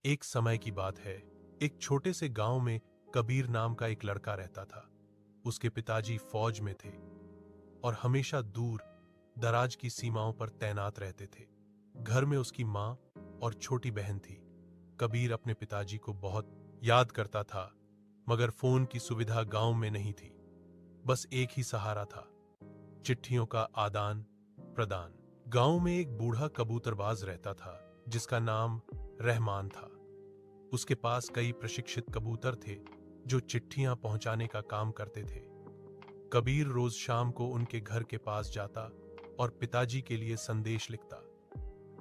एक समय की बात है। एक छोटे से गांव में कबीर नाम का एक लड़का रहता था। उसके पिताजी फौज में थे और हमेशा दूर दराज की सीमाओं पर तैनात रहते थे। घर में उसकी माँ और छोटी बहन थी। कबीर अपने पिताजी को बहुत याद करता था, मगर फोन की सुविधा गांव में नहीं थी। बस एक ही सहारा था, चिट्ठियों का आदान प्रदान। गांव में एक बूढ़ा कबूतरबाज रहता था जिसका नाम रहमान था। उसके पास कई प्रशिक्षित कबूतर थे जो चिट्ठियां पहुंचाने का काम करते थे। कबीर रोज शाम को उनके घर के पास जाता और पिताजी के लिए संदेश लिखता।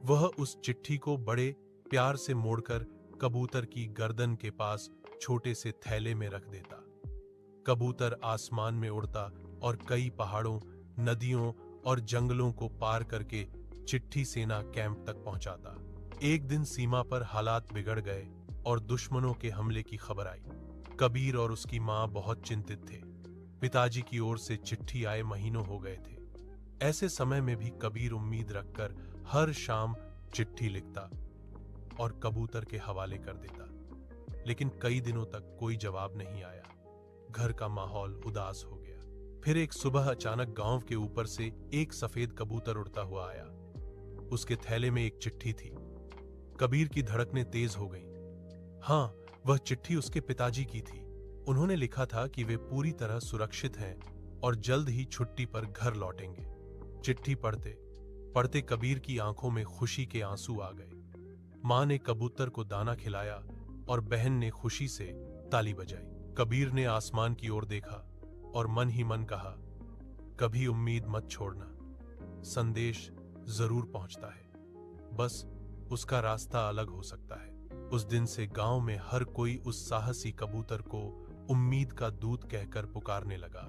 वह उस चिट्ठी को बड़े प्यार से मोड़कर कबूतर की गर्दन के पास छोटे से थैले में रख देता। कबूतर आसमान में उड़ता और कई पहाड़ों, नदियों और जंगलों को पार करके चिट्ठी सेना कैंप तक पहुंचाता। एक दिन सीमा पर हालात बिगड़ गए और दुश्मनों के हमले की खबर आई। कबीर और उसकी मां बहुत चिंतित थे। पिताजी की ओर से चिट्ठी आए महीनों हो गए थे। ऐसे समय में भी कबीर उम्मीद रखकर हर शाम चिट्ठी लिखता और कबूतर के हवाले कर देता। लेकिन कई दिनों तक कोई जवाब नहीं आया। घर का माहौल उदास हो गया। फिर एक सुबह अचानक गांव के ऊपर से एक सफेद कबूतर उड़ता हुआ आया। उसके थैले में एक चिट्ठी थी। कबीर की धड़कनें तेज हो गईं। हाँ, वह चिट्ठी उसके पिताजी की थी। उन्होंने लिखा था कि वे पूरी तरह सुरक्षित हैं और जल्द ही छुट्टी पर घर लौटेंगे। चिट्ठी पढ़ते पढ़ते कबीर की आंखों में खुशी के आंसू आ गए। मां ने कबूतर को दाना खिलाया और बहन ने खुशी से ताली बजाई। कबीर ने आसमान की ओर देखा और मन ही मन कहा, कभी उम्मीद मत छोड़ना, संदेश जरूर पहुंचता है, बस उसका रास्ता अलग हो सकता है। उस दिन से गांव में हर कोई उस साहसी कबूतर को उम्मीद का दूत कहकर पुकारने लगा।